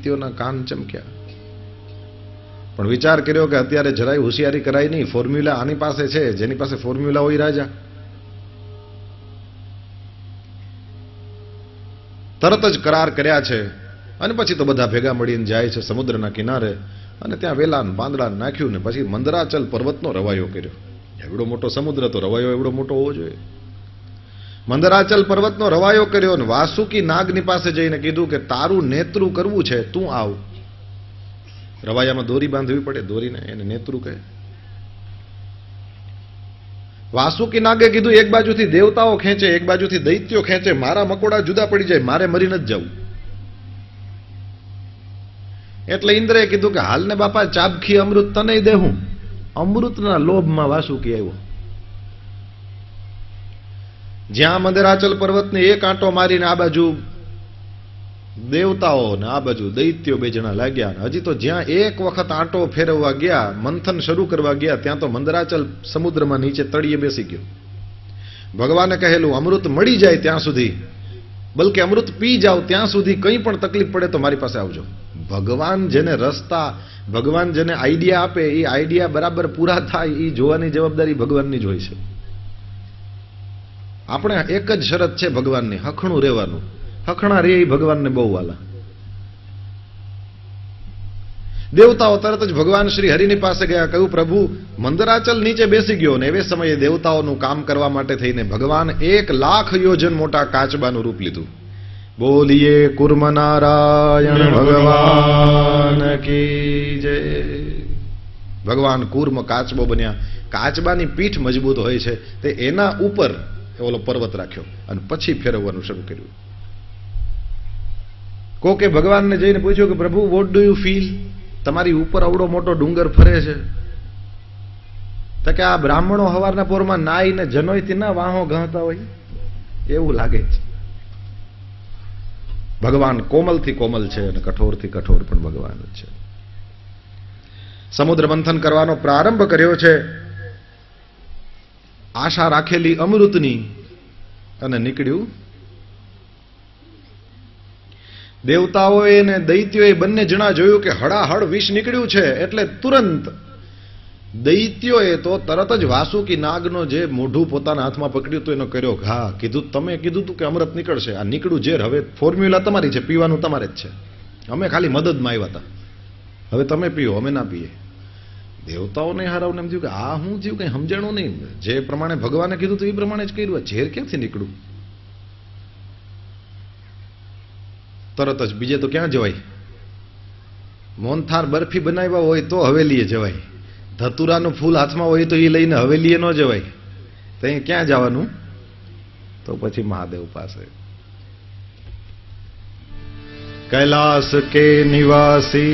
દૈત્યોના કાન ચમક્યા. પણ વિચાર કર્યો કે અત્યારે જરાય હોશિયારી કરાય નહીં. ફોર્મ્યુલા આની પાસે છે, જેની પાસે ફોર્મ્યુલા હોય રાજા. તરત જ કરાર કર્યા છે અને પછી તો બધા ભેગા મળીને જાય છે સમુદ્રના કિનારે અને ત્યાં વેલાન પાંદડા નાખ્યું ને પછી મંદરાચલ પર્વતનો રવાયો કર્યો. એવડો મોટો સમુદ્ર તો રવાયો એવડો મોટો હોવો જોઈએ. મંદરાચલ પર્વતનો રવાયો કર્યો અને વાસુકી નાગની પાસે જઈને કીધું કે તારું નેત્રું કરવું છે, તું આવ. રવાયામાં દોરી બાંધવી પડે, દોરીને એને નેત્રું કહે. વાસુકી નાગે કીધું એક બાજુથી દેવતાઓ ખેંચે, એક બાજુથી દૈત્યો ખેંચે, મારા મકોડા જુદા પડી જાય, મારે મરી નથી જવું. એટલે ઇન્દ્રએ કીધું કે હાલને બાપા ચાબખી અમૃત તને દેહું. અમૃતના લોભમાં વાસુકી આવ્યો. જ્યાં મંદરાચલ પર્વતને એક આંટો મારીને આ બાજુ દેવતાઓ ને આ બાજુ દૈત્યો બે જણા લાગ્યા. હજી તો જ્યાં એક વખત આંટો ફેરવવા ગયા, મંથન શરૂ કરવા ગયા, ત્યાં તો મંદરાચલ સમુદ્રમાં નીચે તળિયે બેસી ગયો. ભગવાને કહેલું અમૃત મળી જાય ત્યાં સુધી, બલકે અમૃત પી જાવ ત્યાં સુધી કંઈ પણ તકલીફ પડે તો મારી પાસે આવજો. ભગવાન જેને રસ્તા, ભગવાન જેને આઈડિયા આપે એ આઈડિયા બરાબર પૂરા થાય એ જોવાની જવાબદારી ભગવાનની જ હોય છે. આપણે એક જ શરત છે ભગવાનની, હખણું રહેવાનું. હખણા રે એ ભગવાનને બહુ વાલા. દેવતાઓ તરત જ ભગવાન શ્રી હરિની પાસે ગયા, કહ્યું પ્રભુ મંદરાચલ નીચે બેસી ગયો. ને એવે સમયે દેવતાઓનું કામ કરવા માટે થઈને ભગવાન 1,00,000 યોજન મોટા કાચબાનું રૂપ લીધું. બોલીએ કુર્મ નારાયણ ભગવાન કી જય. ભગવાન કુર્મ કાચબો બન્યા. કાચબાની પીઠ મજબૂત હોય છે, તે એના ઉપર ઓલો પર્વત રાખ્યો અને પછી ફેરવવાનું શરૂ કર્યું. કોકે ભગવાનને જઈને પૂછ્યું કે પ્રભુ વોટ ડુ યુ ફીલ? તમારી ઉપર અવડો મોટો ડુંગર ફરે છે. તો કે આ બ્રાહ્મણો હવારના પોરમાં નાઈને જનોયથી ના વાહો ગહતા હોય એવું લાગે છે. ભગવાન કોમલથી કોમલ છે અને કઠોરથી કઠોર પણ ભગવાન જ છે. સમુદ્ર મંથન કરવાનો પ્રારંભ કર્યો છે આશા રાખેલી અમૃતની અને નીકળ્યું. દેવતાઓએ અને દૈત્યોએ બંને જણા જોયું કે હળાહળ વિષ નીકળ્યું છે. એટલે તુરંત દૈત્યોએ તો તરત જ વાસુકી નાગનો જે મોઢું પોતાના હાથમાં પકડ્યું હતું એનો કર્યો ઘા. કીધું તમે કીધું તું કે અમૃત નીકળશે, આ નીકળ્યું ઝેર. હવે ફોર્મ્યુલા તમારી છે, પીવાનું તમારે જ છે. અમે ખાલી મદદમાં આવ્યા હતા, હવે તમે પીઓ, અમે ના પીએ. દેવતાઓને હારાવને એમ થયું કે આ હું થયું કઈ સમજાણું નહીં. જે પ્રમાણે ભગવાને કીધું હતું એ પ્રમાણે જ કર્યું. ઝેર ક્યાંથી નીકળ્યું? તરત જ બીજે તો ક્યાં જવાય? મોહનથાળ બરફી બનાવ્યા હોય તો હવેલીએ જવાય. ધતુરાનું ફૂલ હાથમાં હોય તો એ લઈને હવેલીએ ન જવાય. તો અહીં ક્યાં જવાનું? તો પછી મહાદેવ પાસે. कैलाश के निवासी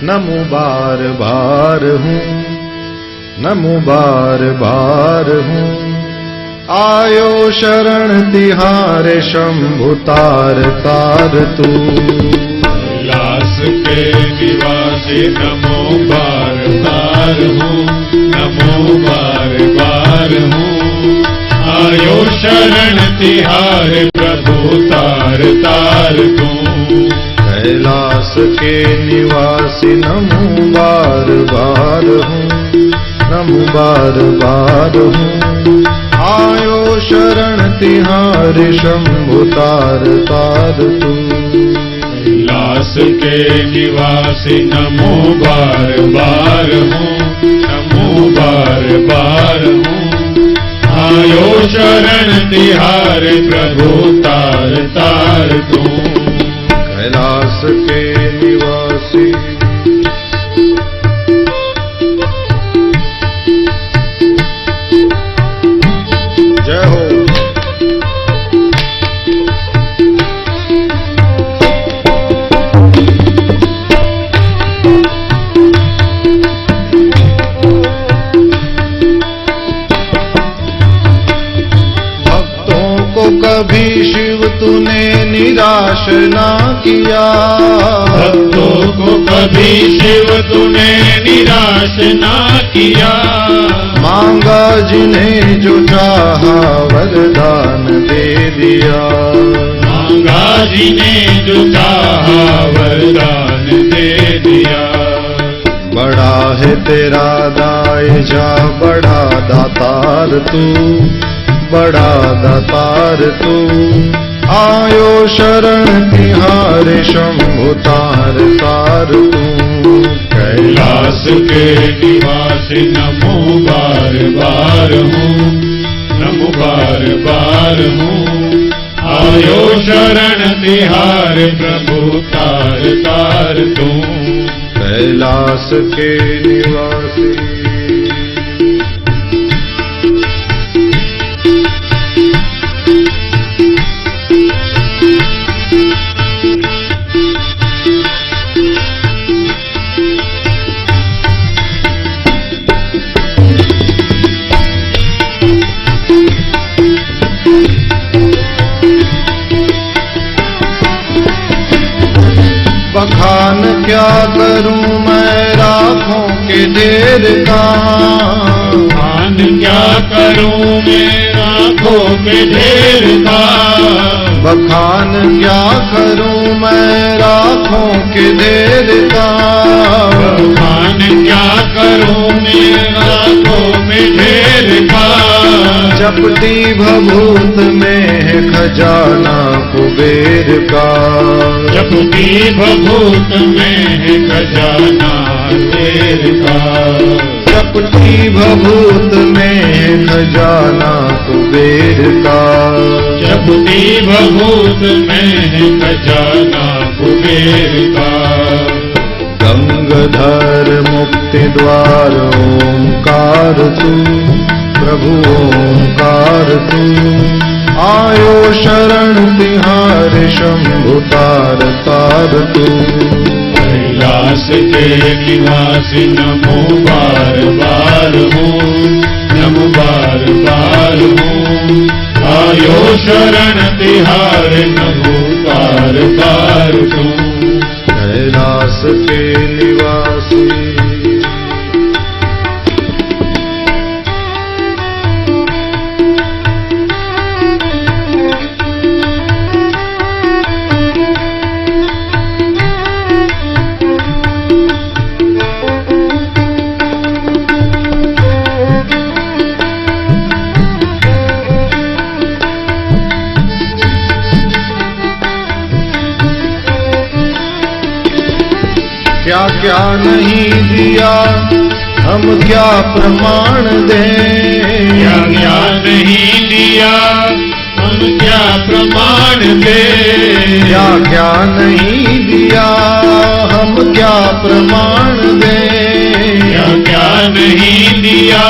नमो बार बार हूँ, नमो बार बार हूँ. आयो शरण तिहारे शंभु तार तार तू. कैलाश के निवासी नमो बार बार हूँ, नमो बार बार हूँ. आयो शरण तिहारे प्रभु तार तार तू. कैलाश के निवासी नमो बार बार हूँ, नमो बार बार हूँ. आयो शरण तिहारे शंभु तार तार तू. कैलाश के निवासी नमो बार बार हूँ, नमो बार बार हूँ. आयो शरण तिहारे प्रभु तार तार तू. कैलाश के निवासी जय हो. भक्तों को कभी शिव तूने निराश ना किया. भक्तों को कभी शिव तूने निराश ना किया. मांगा जिन्हें जो चाहा वरदान दे दिया. मांगा जिन्हें जो चाहा वरदान है तेरा दाए जा, बड़ा दातार तू, बड़ा दातार तू। आयो शरण तिहारे शंभु तार तार तू। कैलाश के निवासी नमो बार बार हूँ, नमो बार बार हूँ। आयो शरण तिहार प्रभु तार तार तू। कैलाश के निवासी बखान क्या करूं मैं राखों के ढेर का, बखान क्या करूं मैं राखों के ढेर का। बखान क्या करूं मैं राखों के ढेर का। बखान क्या करूं मैं राखों में ढेर का। चपटी भभूत में है खजाना कुबेर का। चपटी भभूत में है खजाना कुबेर का। चपटी भभूत में है खजाना कुबेर का। चपटी भभूत में है खजाना कुबेर का। गंगधर मुक्ति द्वार ओंकार तू, प्रभु ओंकार तू। आयो शरण तिहारे शंभु तार तार तू। कैलाश के निवासी नमो बार बार हूँ, नमो बार बार हूँ। आयो शरण तिहारे नमो तार तार तू। कैलाश के निवासी क्या क्या नहीं दिया हम क्या प्रमाण दें। क्या क्या नहीं दिया हम क्या प्रमाण दें। क्या क्या नहीं दिया हम क्या प्रमाण दें। क्या क्या नहीं दिया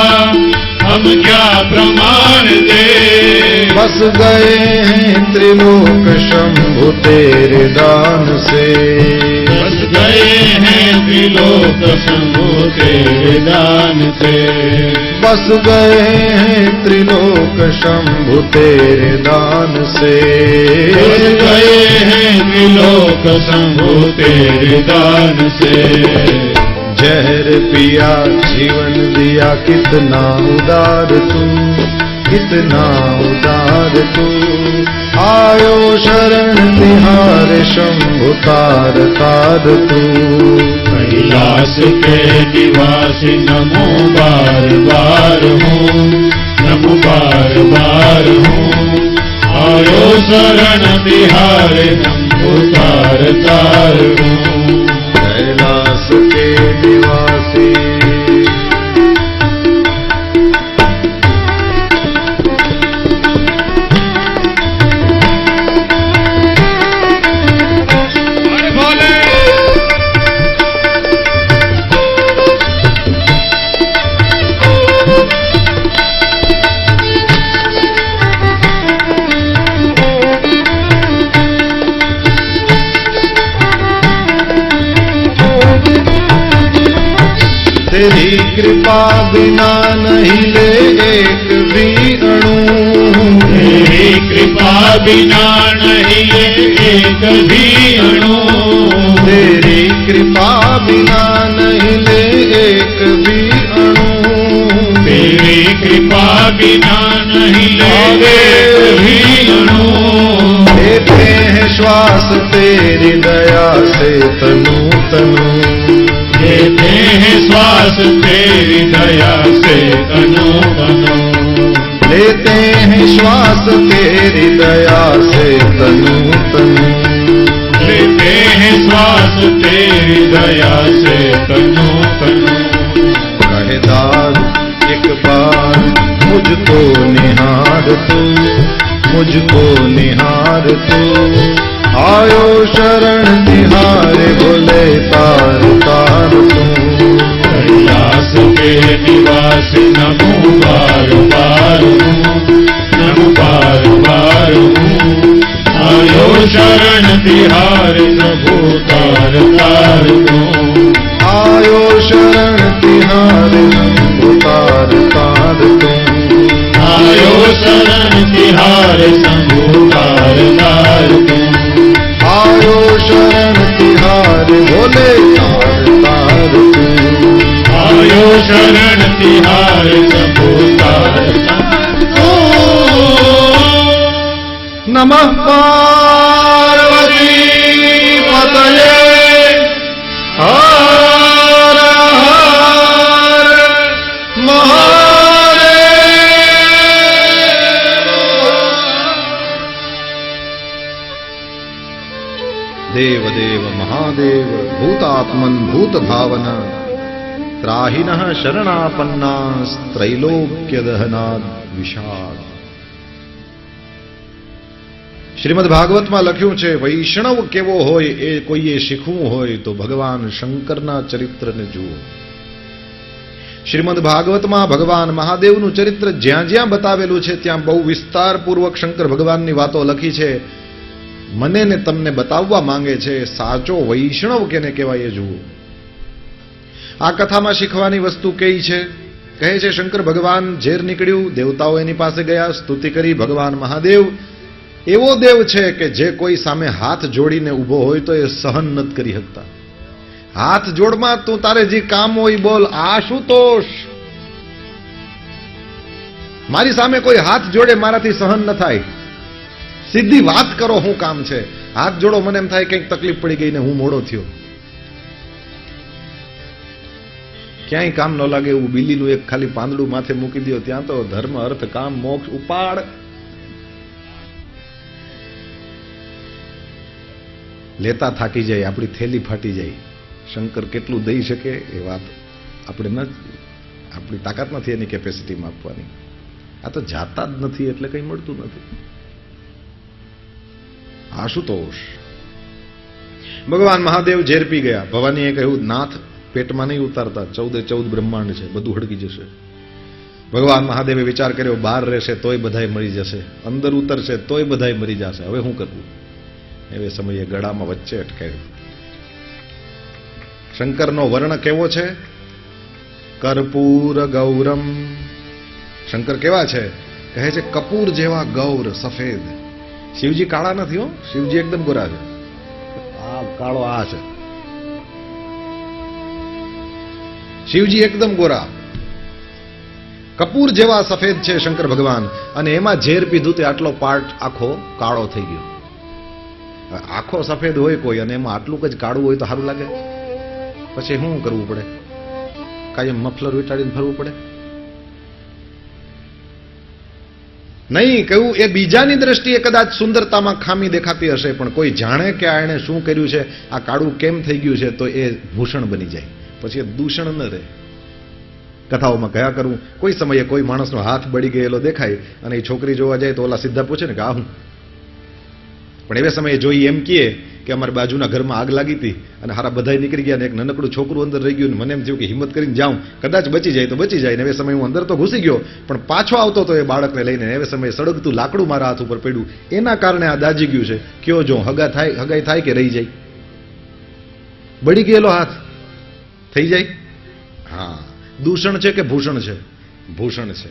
हम क्या प्रमाण दें। बस गए हैं त्रिलोक शंभु तेरे दान से। बस गए हैं त्रिलोक शंभु तेरे दान से। बस गए हैं त्रिलोक शंभु तेरे दान से। बस गए हैं त्रिलोक शंभु तेरे दान से। जहर पिया जीवन दिया कितना उदार तू, कितना उदार तू। आयो शरण तिहारे शंभु तार तार तू। कैलाश के निवासी नमो बार बार हूँ, नमो बार बार हूँ। आयो शरण तिहारे शंभु तार तार हूँ। कैलाश के निवासी तेरी कृपा बिना नहीं ले एक भी अणु। तेरी कृपा बिना नहीं ले एक भी अणु। तेरी कृपा बिना नहीं ले एक भी अणु। तेरी कृपा बिना नहीं ले एक भी अणु। लेते हैं श्वास तेरी दया से तनु तनु। लेते हैं श्वास निवास तेरी दया से तनु तनु कहे दास एक बार मुझको निहार तू, मुझको निहार तू, आयो शरण तिहारे भोले तार तार तू। कैलाश के निवासी नमो बार बार नमो बार बार आयो शरण तिहारे प्रभु तार तार तू। आयो शरण तिहारे प्रभु तार तार तू। आयो शरण तिहारे शंभु तार तार तू। आयो शरण तिहारे भोले तार तार तू। आयो शरण तिहारे शंभु तार तार तू। नमः पार्वती पतये हर हर महादेव। देव देव महादेव भूतात्मन भूत भावन ત્રાહિનઃ શરણાપન્નાસ્ત્રૈલોક્યદહનાદ વિષાદ। શ્રીમદ ભાગવતમાં લખ્યું છે, વૈષ્ણવ કેવો હોય એ કોઈએ શીખવું હોય તો ભગવાન શંકરના ચરિત્રને જુઓ। શ્રીમદ ભાગવતમાં ભગવાન મહાદેવનું ચરિત્ર જ્યાં જ્યાં બતાવેલું છે ત્યાં બહુ વિસ્તારપૂર્વક શંકર ભગવાનની વાતો લખી છે। મને ને તમને બતાવવા માંગે છે સાચો વૈષ્ણવ કેને કહેવાય એ જુઓ। આ કથામાં શીખવાની વસ્તુ કઈ છે? કહે છે શંકર ભગવાન ઝેર નીકળ્યું, દેવતાઓ એની પાસે ગયા, સ્તુતિ કરી। ભગવાન મહાદેવ એવો દેવ છે કે જે કોઈ સામે હાથ જોડીને ઊભો હોય તો એ સહન નથી કરી શકતા। હાથ જોડમાં તું તારે જે કામ હોય બોલ, આશુતોષ મારી સામે કોઈ હાથ જોડે મારાથી સહન ન થાય, સીધી વાત કરો શું કામ છે। હાથ જોડો મને એમ થાય કંઈક તકલીફ પડી ગઈ ને હું મોડો થયો, ક્યાંય કામ ન લાગે એવું બિલ્લીનું એક ખાલી પાંદડું માથે મૂકી દો, ત્યાં તો ધર્મ અર્થ કામ મોક્ષ ઉપાડ। લેતા થાકી જાય, આપણી થેલી ફાટી જાય। શંકર કેટલું દઈ શકે એ વાત આપણે ન, આપણી તાકાત નથી એની કેપેસિટીમાં આપવાની। આ તો જાતા જ નથી એટલે કંઈ મળતું નથી। આશુતોષ ભગવાન મહાદેવ ઝેર પી ગયા। ભવાનીએ કહ્યું, નાથ પેટમાં નહીં ઉતારતા, 14 બ્રહ્માંડ છે, બધું હળગી જશે। ભગવાન મહાદેવે વિચાર કર્યો, બહાર રહેશે તોય બધાય મરી જશે, અંદર ઉતરશે તોય બધાય મરી જશે, હવે શું કરવું? એવે સમયે ગળામાં વચ્ચે અટકાયું। શંકરનો વર્ણ કેવો છે? કર્પૂર ગૌરમ। શંકર કેવા છે? કહે છે કપૂર જેવા ગૌર, સફેદ। શિવજી કાળા નથી હો, શિવજી એકદમ ગોરા છે। આ કાળો આ છે, શિવજી એકદમ ગોરા, કપૂર જેવા સફેદ છે શંકર ભગવાન। અને એમાં ઝેર પીધું તે આટલો પાર્ટ આખો કાળો થઈ ગયો। આખો સફેદ હોય કોઈ અને એમાં આટલું જ કાળું હોય તો સારું લાગે? પછી શું કરવું પડે? કાયમ મફલર વીંટાડીને ફરવું પડે? નહીં, કહ્યું એ બીજાની દ્રષ્ટિએ કદાચ સુંદરતામાં ખામી દેખાતી હશે, પણ કોઈ જાણે કે આ એણે શું કર્યું છે, આ કાળું કેમ થઈ ગયું છે, તો એ ભૂષણ બની જાય, પછી એ દૂષણ ન રહે। કથાઓમાં કયા કરવું, કોઈ સમયે કોઈ માણસનો હાથ બળી ગયેલો દેખાય અને એ છોકરી જોવા જાય તો ઓલા સીધા પૂછે ને કે આ હું? પણ એવે સમયે જોઈ એમ કહે કે અમારી બાજુના ઘરમાં આગ લાગી હતી અને હારા બધાય નીકળી ગયા ને એક નાનકડું છોકરું અંદર રહી ગયું, મને એમ થયું કે હિંમત કરીને જાઉં, કદાચ બચી જાય તો બચી જાય। ને એવે સમયે હું અંદર તો ઘૂસી ગયો, પણ પાછો આવતો તો એ બાળકને લઈને, એવે સમયે સળગતું લાકડું મારા હાથ ઉપર પડ્યું, એના કારણે આ દાજી ગયું છે। કયો જો હગાઈ થાય કે રહી જાય? બળી ગયેલો હાથ થઈ જાય? હા, દૂષણ છે કે ભૂષણ છે? ભૂષણ છે।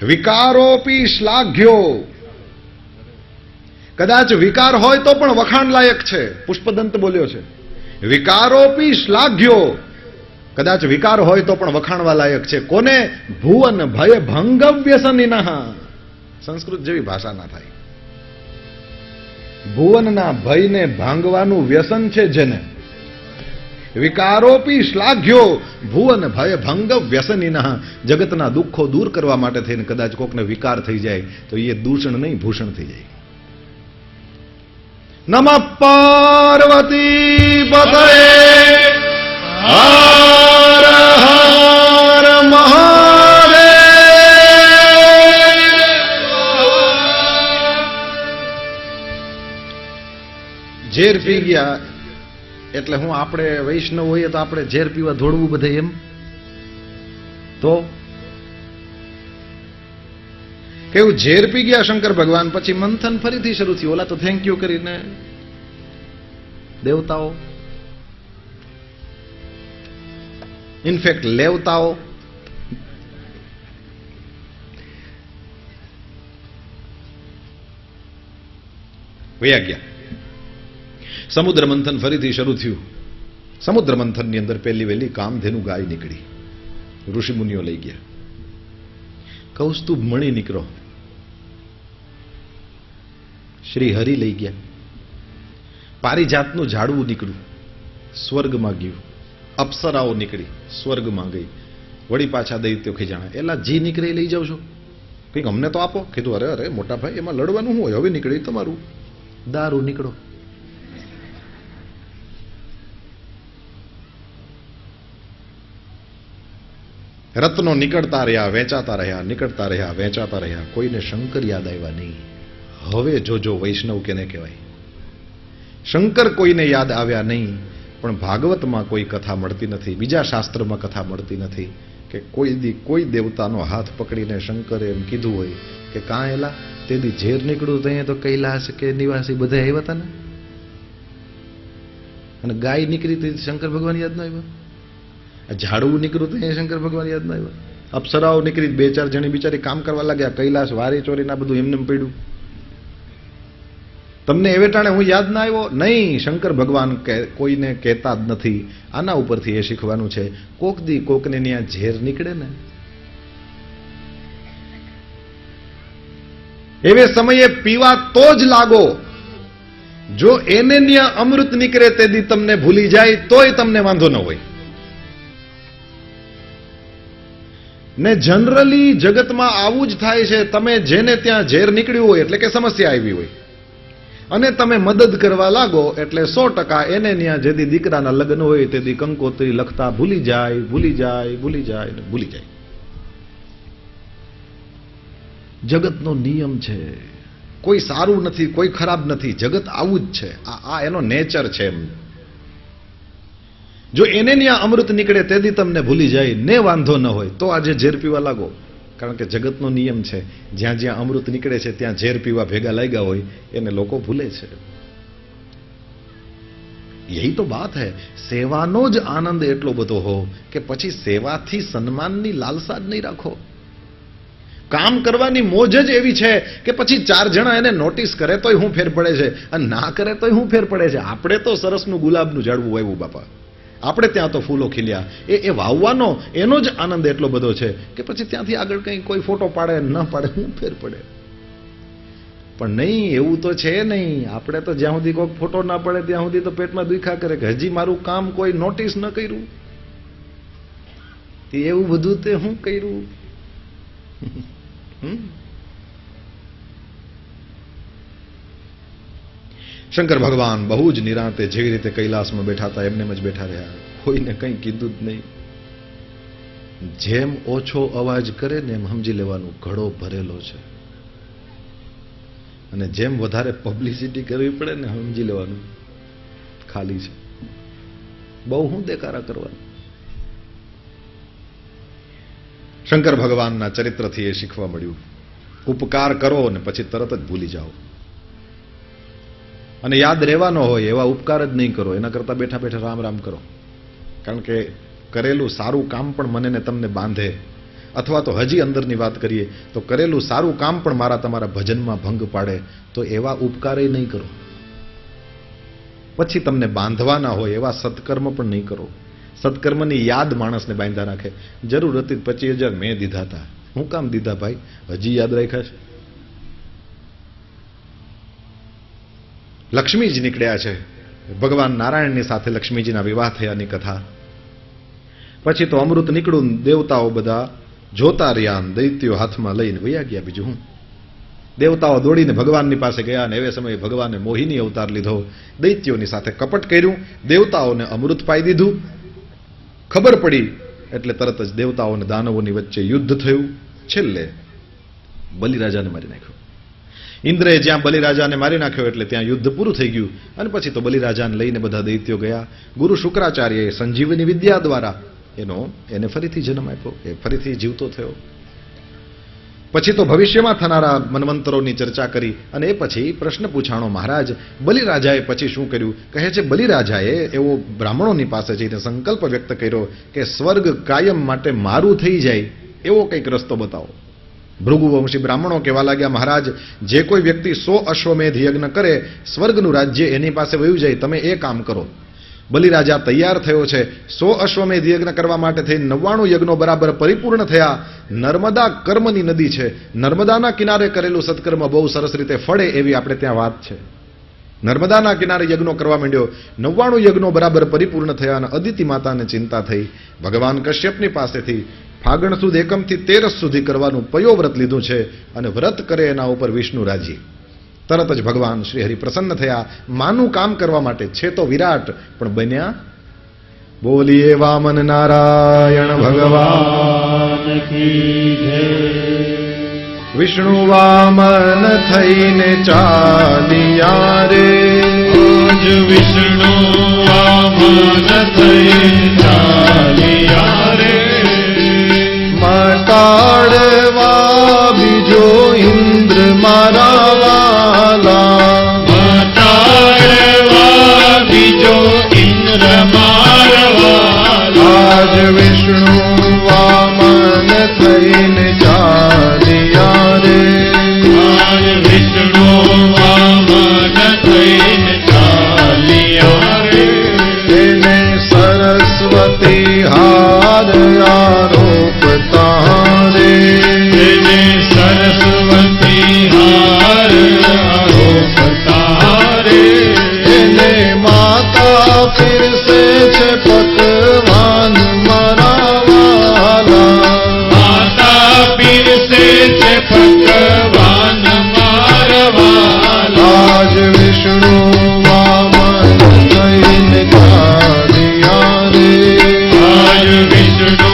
વિકારોપી શ્લાઘ્યો, કદાચ વિકાર હોય તો પણ વખાણ લાયક છે। પુષ્પદંત બોલ્યો છે, વિકારોપી શ્લાઘ્યો, કદાચ વિકાર હોય તો પણ વખાણવા લાયક છે। કોને? ભુવન ભય ભંગ વ્યસનિનઃ। સંસ્કૃત જેવી ભાષા ના થાય। ભુવનના ભયને ભાંગવાનું વ્યસન છે જેને। વિકારોપી શ્લાઘ્યો ભુવન ભય ભંગ વ્યસનિનઃ। જગતના દુઃખો દૂર કરવા માટે થઈને કદાચ કોકને વિકાર થઈ જાય તો એ દૂષણ નહીં, ભૂષણ થઈ જાય। નમઃ પાર્વતી પતયે હર હર મહાદેવ. ઝેર પી ગયા એટલે હું આપણે વૈષ્ણવ હોઈએ તો આપણે ઝેર પીવા દોડવું બધે એમ તો કેવું ઝેર પી ગયા શંકર ભગવાન. પછી મંથન ફરીથી શરૂ થયું. ઓલા તો થેન્ક યુ કરીને દેવતાઓ, ઇનફેક્ટ લેવતાઓ વયા ગયા. સમુદ્ર મંથન ફરીથી શરૂ થયું. સમુદ્ર મંથનની અંદર પહેલી વહેલી કામધેનુ ગાય નીકળી. ઋષિમુનિઓ લઈ ગયા. કૌસ્તુભ મણી નીકળો. શ્રી હરિ લઈ ગયા. પારિજાતનું ઝાડવું નીકળ્યું, સ્વર્ગમાં ગયું. અપ્સરાઓ નીકળી, સ્વર્ગમાં ગઈ. વળી પાછા દૈત્યો ખીજાણા. એલા જી નીકળે લઈ જાવ છો, કંઈક અમને તો આપો. કીધું અરે અરે મોટા ભાઈ, એમાં લડવાનું શું હોય, હવે નીકળી તમારું. દારૂ નીકળો. રત્નો નીકળતા રહ્યા, વેચાતા રહ્યા, નીકળતા રહ્યા, વેચાતા રહ્યા. કોઈને શંકર યાદ આવ્યા નહીં. હવે જોજો વૈષ્ણવ કેને કહેવાય. શંકર કોઈને યાદ આવ્યા નહીં. પણ ભાગવતમાં કોઈ કથા મળતી નથી, બીજા શાસ્ત્રમાં કથા મળતી નથી કે કોઈ દેવતાનો હાથ પકડીને શંકરે એમ કીધું હોય કે કાં એલા તેથી ઝેર નીકળ્યું તો અહીંયા તો કૈલાસ કે નિવાસી બધા આવ્યા હતા ને, અને ગાય નીકળી તો શંકર ભગવાન યાદ ન આવ્યા. ઝાડવું નીકળ્યું તો અહીંયા શંકર ભગવાન યાદ ન આવ્યા. અપ્સરાઓ નીકળી, બે ચાર જણી બિચારી કામ કરવા લાગ્યા. કૈલાસ વારી ચોરીના બધું એમને પડ્યું. તમને એવે ટાણે હું યાદ ના આવ્યો નહીં. શંકર ભગવાન કોઈને કહેતા જ નથી. આના ઉપરથી એ શીખવાનું છે. કોક દી કોકને ત્યાં ઝેર નીકળે ને, એવે સમયે પીવા તો જ લાગો. જો એને ત્યાં અમૃત નીકળે તે દી તમને ભૂલી જાય તોય તમને વાંધો ન હોય. ને જનરલી જગતમાં આવું જ થાય છે. તમે જેને ત્યાં ઝેર નીકળ્યું હોય એટલે કે સમસ્યા આવી હોય અને તમે મદદ કરવા લાગો એટલે 100% એને ત્યાં જેથી દીકરાના લગ્ન હોય તેથી કંકોત્રી લખતા ભૂલી જાય, ભૂલી જાય, ભૂલી જાય ને ભૂલી જાય. જગતનો નિયમ છે. કોઈ સારું નથી, કોઈ ખરાબ નથી. જગત આવું જ છે. આ એનો નેચર છે. એમ જો એને ત્યાં અમૃત નીકળે તેથી તમને ભૂલી જાય ને વાંધો ન હોય તો આજે ઝેર પીવા લાગો. કારણ કે જગતનો નિયમ છે. જ્યાં જ્યાં અમૃત નીકળે છે ત્યાં ઝેર પીવા ભેગા લાગ્યા હોય એને લોકો ભૂલે છે. યહી તો બાત હૈ. સેવાનો જ આનંદ એટલો બધો હો કે પછી સેવાથી સન્માનની લાલસા જ નહીં રાખો. કામ કરવાની મોજ જ એવી છે કે પછી 4 જણા એને નોટિસ કરે તોય હું ફેર પડે છે અને ના કરે તોય હું ફેર પડે છે. આપણે તો સરસનું ગુલાબનું ઝાડવું વાવ્યું બાપા, આપણે ત્યાં તો ફૂલો ખીલ્યા. એ વાવવાનો એનો જ આનંદ એટલો બધો છે કે પછી ત્યાંથી આગળ કંઈ કોઈ ફોટો પાડે ન પાડે હું ફેર પડે. પણ નહીં, એવું તો છે નહીં. આપણે તો જ્યાં સુધી કોઈ ફોટો ના પડે ત્યાં સુધી તો પેટમાં દુખા કરે કે હજી મારું કામ કોઈ નોટિસ ન કર્યું. એવું બધું તે હું કર્યું. શંકર ભગવાન બહુ જ નિરાંતે જેવી રીતે કૈલાસમાં બેઠા હતા એમને જ બેઠા રહ્યા. કોઈને કંઈ કીધું જ નહીં. જેમ ઓછો અવાજ કરે ને એમ સમજી લેવાનું ઘડો ભરેલો છે, અને જેમ વધારે પબ્લિસિટી કરવી પડે ને સમજી લેવાનું ખાલી છે. બહુ હું દેકારા કરવાનું. શંકર ભગવાનના ચરિત્રથી એ શીખવા મળ્યું. ઉપકાર કરો ને પછી તરત જ ભૂલી જાઓ, અને યાદ રહેવાનો હોય એવા ઉપકાર જ નહીં કરો. એના કરતાં બેઠા બેઠા રામ રામ કરો. કારણ કે કરેલું સારું કામ પણ મને ને તમને બાંધે. અથવા તો હજી અંદરની વાત કરીએ તો કરેલું સારું કામ પણ મારા તમારા ભજનમાં ભંગ પાડે તો એવા ઉપકારે નહીં કરો. પછી તમને બાંધવાના હોય એવા સત્કર્મ પણ નહીં કરો. સત્કર્મની યાદ માણસને બાંધા રાખે. જરૂર હતી 25,000 મેં દીધા હતા. હું કામ દીધા ભાઈ? હજી યાદ રાખ્યા છે? લક્ષ્મીજી નીકળ્યા છે. ભગવાન નારાયણની સાથે લક્ષ્મીજીના વિવાહ થયાની કથા. પછી તો અમૃત નીકળ્યું. દેવતાઓ બધા જોતા રહ્યા, દૈત્યો હાથમાં લઈને વયા ગયા. બીજું હું? દેવતાઓ દોડીને ભગવાનની પાસે ગયા અને એવે સમયે ભગવાને મોહિની અવતાર લીધો, દૈત્યોની સાથે કપટ કર્યું, દેવતાઓને અમૃત પાઈ દીધું. ખબર પડી એટલે તરત જ દેવતાઓ અને દાનવોની વચ્ચે યુદ્ધ થયું. છેલ્લે બલિરાજાને મારી નાખ્યો. ઇન્દ્રએ જ્યાં બલિરાજાને મારી નાખ્યો એટલે ત્યાં યુદ્ધ પૂરું થઈ ગયું. અને પછી તો બલિરાજાને લઈને બધા દૈત્યો ગયા. ગુરુ શુક્રાચાર્યએ સંજીવની વિદ્યા દ્વારા એને ફરીથી જન્મ આપ્યો, એ ફરીથી જીવતો થયો. પછી તો ભવિષ્યમાં થનારા મન્વંતરોની ચર્ચા કરી અને એ પછી પ્રશ્ન પૂછાણો, મહારાજ બલિરાજાએ પછી શું કર્યું? કહે છે બલિરાજાએ એવો બ્રાહ્મણોની પાસે જઈને સંકલ્પ વ્યક્ત કર્યો કે સ્વર્ગ કાયમ માટે મારું થઈ જાય એવો કંઈક રસ્તો બતાવો. ભૃગુવંશી બ્રાહ્મણો કહેવા લાગ્યા, મહારાજ જે કોઈ વ્યક્તિ 100 અશ્વમેધ યજ્ઞ કરે સ્વર્ગનું રાજ્ય એની પાસે વયું જાય, તમે એ કામ કરો. બલિરાજા તૈયાર થયો છે. 100 અશ્વમેધ યજ્ઞ કરવા માટે થઈ 99 યજ્ઞો બરાબર પરિપૂર્ણ થયા. નર્મદા કર્મની નદી છે, નર્મદાના કિનારે કરેલું સત્કર્મ બહુ સરસ રીતે ફળે એવી આપણે ત્યાં વાત છે. નર્મદાના કિનારે યજ્ઞો કરવા માંડ્યો. 99 યજ્ઞો બરાબર પરિપૂર્ણ થયા અને અદિતિ માતાને ચિંતા થઈ. ભગવાન કશ્યપની પાસેથી ફાગણ સુદ એકમથી 13 સુધી કરવાનું પયોવ્રત લીધું છે અને વ્રત કરે એના ઉપર વિષ્ણુ રાજી. તરત જ ભગવાન શ્રી હરિ પ્રસન્ન થયા. માનું કામ કરવા માટે છે તો વિરાટ, પણ બન્યા બોલીએ વામન નારાયણ ભગવાન કી જય. વિષ્ણુ વામન થઈને ચાલ્યા રે, આજ વિષ્ણુ વામન થઈને ચાલ્યા રે. મટાડવા બીજો ઇન્દ્ર મારા વાલા, મટાડવા બીજો ઇન્દ્ર મારવાલા. આજ વિષ્ણુ વામન થઈને ચાલ્યા રે, આજ વિષ્ણુ વામન થઈને ચાલ્યા રે. એને સરસ્વતી હાર આરોપતા રે, એને સરસ્વતી હાર આરોપતા રે. એને માતા ફિરસે છે પકવાન મારા વાલા, માતા પીરસે છે ભગવાન મારવાલા. આજ વિષ્ણુ વામન થઈને ચાલ્યા રે, આજ વિષ્ણુ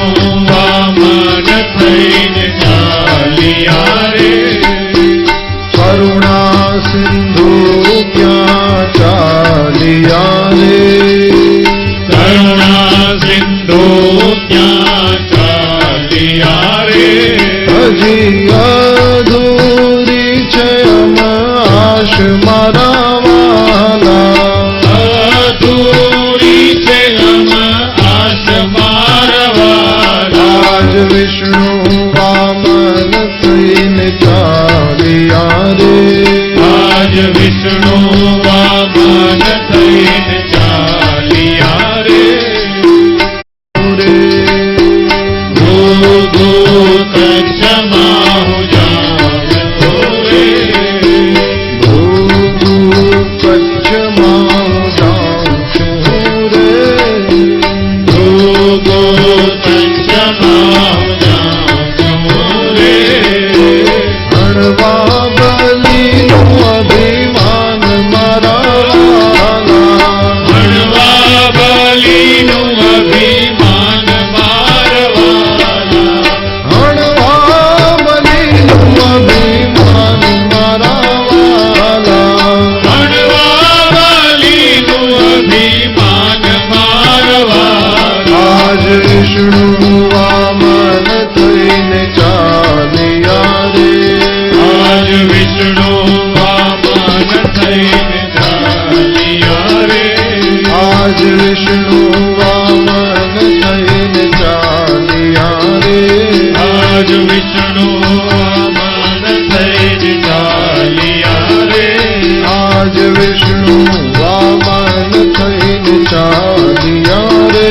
વામન થઈને ચાલ્યા રે. કરુણા સિંધુ ક્યાં ચાલ્યા રે, કરુણા સિંધુ ક્યાં ચાલ્યા રે. હજી અધૂરી છે આશ મારા વાલા, અધૂરી છે આશ મારવાલા. આજ વિષ્ણુ વામન થઈને ચાલ્યા રે, આજ વિષ્ણુ વામન થઈને ચાલ્યા રે. ભૂત ક્ષમા હું જાણતો રે. કચ્છમાં જાઉં રે, ભૂત ક્ષમા હું જાણતો રે. હણવા બલીનું અભિમાન મારા વાલા, હણવા બલીનું અભિમાન મારવાલા. હણવા બલીનું અભિમાન મારા વાલા, હણવા બલીનું અભિમાન મારવાલા. આજ વિષ્ણુ વામન થઈને ચાલ્યા રે, આજ વિષ્ણુ વામન થઈને ચાલ્યા રે. આજ વિષ્ણુ વામન થઈને ચાલ્યા રે, આજ વિષ્ણુ વામન થઈને ચાલ્યા રે. આજ વિષ્ણુ વામન થઈને ચાલ્યા રે,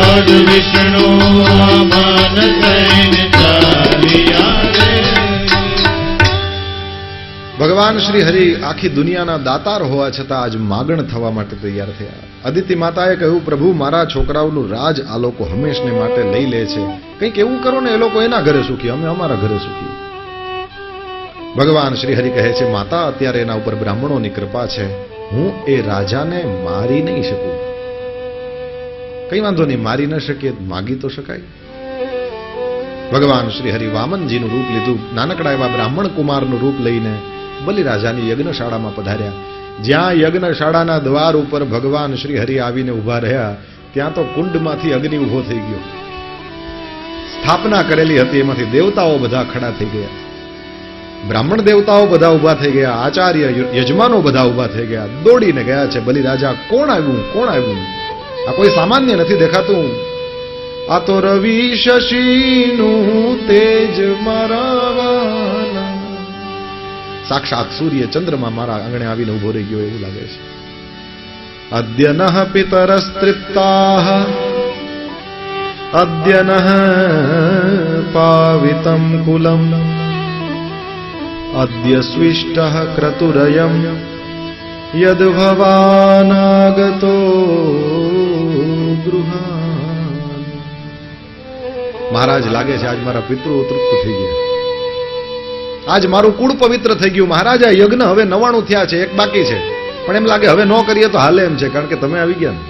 આજ વિષ્ણુ વામન થઈને ચાલ્યા રે. ભગવાન શ્રી હરિ આખી દુનિયાના દાતાર હોવા છતાં આજ માગણ થવા માટે તૈયાર થયા. અદિતિ માતાએ કહ્યું, પ્રભુ મારા છોકરાઓનું રાજ આ લોકો હંમેશને માટે લઈ લે છે, કંઈક એવું કરો ને એ લોકો એના ઘરે સુખી, અમે અમારા ઘરે સુખી. ભગવાન શ્રી હરિ કહે છે, માતા અત્યારે એના ઉપર બ્રાહ્મણોની કૃપા છે, હું એ રાજાને મારી નહીં શકું. કઈ વાંધો નહીં, મારી ન શકીએ, માગી તો શકાય. ભગવાન શ્રી હરિ વામનજીનું રૂપ લીધું, નાનકડા એવા બ્રાહ્મણ કુમારનું રૂપ લઈને બલિરાજાની યજ્ઞશાળામાં પધાર્યા. જ્યાં યજ્ઞશાળાના દ્વાર ઉપર ભગવાન શ્રી હરિ આવીને ઉભા રહ્યા, ત્યાં તો કુંડમાંથી અગ્નિ ઉભો થઈ ગયો. સ્થાપના કરેલી હતી એમાંથી દેવતાઓ બધા ખડા થઈ ગયા, બ્રાહ્મણ દેવતાઓ બધા ઉભા થઈ ગયા, આચાર્ય યજમાનો બધા ઉભા થઈ ગયા, દોડીને ગયા છે. બલિરાજા, કોણ આવ્યું, કોણ આવ્યું? આ કોઈ સામાન્ય નથી દેખાતું, આ તો રવિ શશીનું તેજ મારા, સાક્ષાત સૂર્ય ચંદ્રમા મારા આંગણે આવીને ઉભો રહી ગયો એવું લાગે છે. અદ્ય નઃ પિતરસ્તૃપ્તાઃ અદ્ય નઃ પાવિતમ કુલમ અદ્ય સ્વિષ્ટઃ ક્રતુરયમ યદ ભવાનાગતો ગૃહાન. મહારાજ, લાગે છે આજ મારા પિતૃ તૃપ્ત થઈ ગયા, આજ મારું કુળ પવિત્ર થઈ ગયું. મહારાજ, આ યજ્ઞ હવે 99 થયા છે, એક બાકી છે, પણ એમ લાગે હવે ન કરીએ તો હાલે એમ છે, કારણ કે તમે આવી ગયા.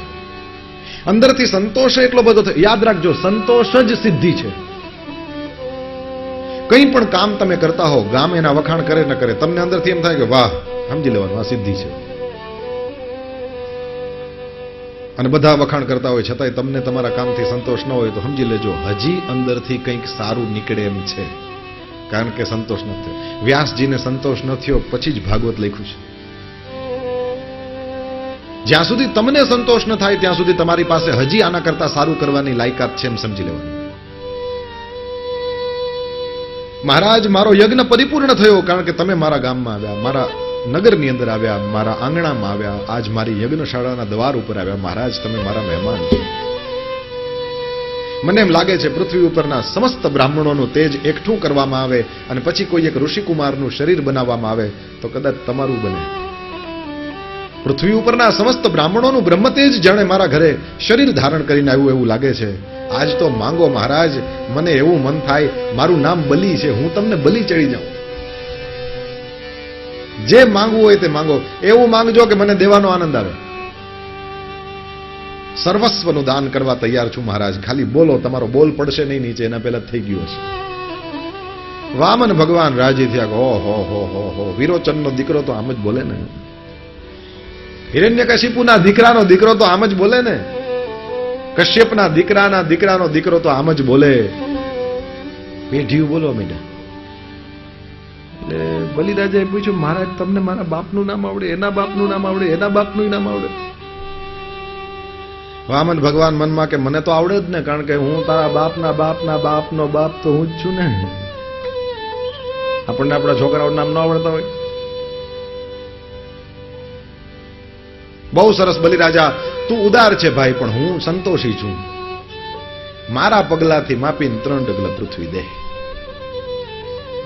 અંદરથી સંતોષ એટલો બધો થયો. યાદ રાખજો, સંતોષ જ સિદ્ધિ છે. કંઈ પણ કામ તમે કરતા હો, ગામ એના વખાણ કરે ન કરે, તમને અંદરથી એમ થાય કે વાહ, સમજી લેવાનું આ સિદ્ધિ છે. અને બધા વખાણ કરતા હોય છતાંય તમને તમારા કામથી સંતોષ ન હોય તો સમજી લેજો હજી અંદરથી કંઈક સારું નીકળે એમ છે, કારણ કે સંતોષ ન થયો. વ્યાસજીને સંતોષ ન થયો પછી જ ભાગવત લખ્યું છે. જ્યાં સુધી તમને સંતોષ ન થાય ત્યાં સુધી તમારી પાસે હજી આના કરતા સારું કરવાની લાયકાત છે એમ સમજી લેવાનું. મહારાજ, મારો યજ્ઞ પરિપૂર્ણ થયો કારણ કે તમે મારા ગામમાં આવ્યા, મારા નગરની અંદર આવ્યા, મારા આંગણામાં આવ્યા, આજ મારી યજ્ઞશાળાના દ્વાર ઉપર આવ્યા. મહારાજ, તમે મારા મહેમાન છો. મને એમ લાગે છે પૃથ્વી ઉપરના સમસ્ત બ્રાહ્મણોનું તેજ એકઠું કરવામાં આવે અને પછી કોઈ એક ઋષિકુમારનું શરીર બનાવવામાં આવે તો કદાચ તમારું બને. પૃથ્વી ઉપરના સમસ્ત બ્રાહ્મણોનું બ્રહ્મતેજ જાણે મારા ઘરે શરીર ધારણ કરીને આવ્યું એવું લાગે છે. આજ તો માંગો મહારાજ, મને એવું મન થાય મારું નામ બલી છે, હું તમને બલી ચડી જાઉં. જે માંગવું હોય તે માંગો, એવું માંગજો કે મને દેવાનો આનંદ આવે. સર્વસ્વનું દાન કરવા તૈયાર છું મહારાજ, ખાલી બોલો, તમારો બોલ પડશે નહીં નીચે, એના પહેલા થઈ ગયું હશે. વામન ભગવાન રાજી થયા. ઓહો હો હો હો, વિરોચનનો દીકરો તો આમ જ બોલે ને, હિરણ્યકશિપુના દીકરાનો દીકરો તો આમ જ બોલે ને, કશ્યપના દીકરાનો દીકરો તો આમ જ બોલે. પેઢીયું બોલવા માંડ્યા. એટલે બલિરાજાએ પૂછ્યું, મહારાજ, તમને મારા બાપનું નામ આવડે, એના બાપનું નામ આવડે, એના બાપનું નામ આવડે? વામન ભગવાન મનમાં કે મને તો આવડે જ ને, કારણ કે હું તારા બાપના બાપના બાપનો બાપ તો હું જ છું ને. આપણને આપણા છોકરાઓનું નામ ન આવડતા હોય. બહુ સરસ બલિરાજા, તું ઉદાર છે ભાઈ, પણ હું સંતોષી છું. મારા પગલાથી માપીને 3 ડગલા પૃથ્વી દે.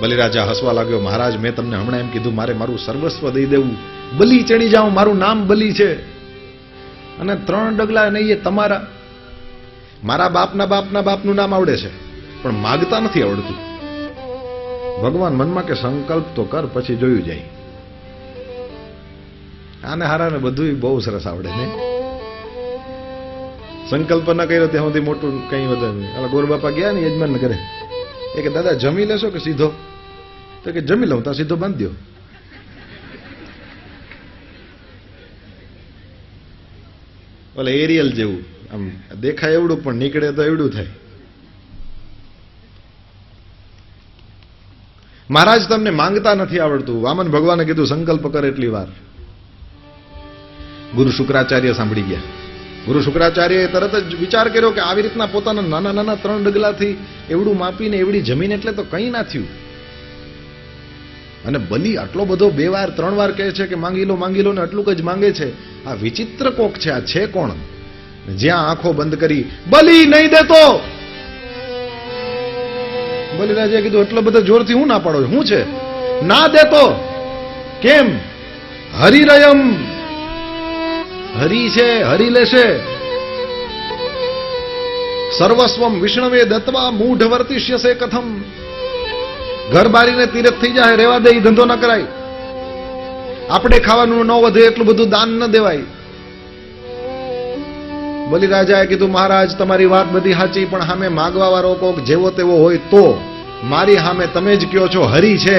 બલિરાજા હસવા લાગ્યો. મહારાજ, મેં તમને હમણાં એમ કીધું મારે મારું સર્વસ્વ દઈ દેવું, બલી ચડી જાઉં, મારું નામ બલી છે, અને 3 ડગલા નહીં એ તમારા. મારા બાપના બાપનું નામ આવડે છે પણ માગતા નથી આવડતું. ભગવાન મનમાં કે સંકલ્પ તો કર, પછી જોયું જાય. આને હારાને બધું બહુ સરસ આવડે ને. સંકલ્પ ન કર્યો ત્યાં સુધી મોટું કઈ વધે નહીં. હાલ ગોરબાપા ગયા ને યજમાન કરે, એ કે દાદા જમી લેશો કે સીધો? તો કે જમી લઉં, તો સીધો બાંધી દો. ઓલે એરિયલ જેવું, આમ દેખાય એવડું પણ નીકળે તો એવડું થાય. મહારાજ, તમને માંગતા નથી આવડતું. વામન ભગવાને કીધું સંકલ્પ કર એટલી વાર. ગુરુ શુક્રાચાર્ય સાંભળી ગયા. ગુરુ શુક્રાચાર્યએ તરત જ વિચાર કર્યો કે આવી રીતના પોતાના નાના નાના 3 ડગલાથી એવડું માપીને એવડી જમીન એટલે તો કંઈ ના થયું. અને બલી આટલો બધો 2 વાર 3 વાર કહે છે કે માંગી લો ને આટલું જ માંગે છે. આ વિચિત્ર કોક છે, આ છે કોણ? જ્યાં આંખો બંધ કરી, બલી નહીં દેતો. બલિરાજાએ કીધું એટલો બધો જોરથી હું ના પાડો, શું છે? ના દેતો કેમ? હરિરયમ, હરી છે, હરી લેશે. સર્વસ્વમ વિષ્ણવે દત્વા મૂઢ વર્તિષ્યસે કથમ. ઘર બારીને તીરથ થઈ જાય, રેવા દે, ઈ ધંધો ન કરાય. આપણે ખાવાનું ન વધે એટલું બધું દાન ન દેવાય. બલિરાજાએ કીધું, મહારાજ તમારી વાત બધી સાચી, પણ સામે માગવા વાળો કોક જેવો તેવો હોય તો. મારી સામે તમે જ કયો છો હરી છે,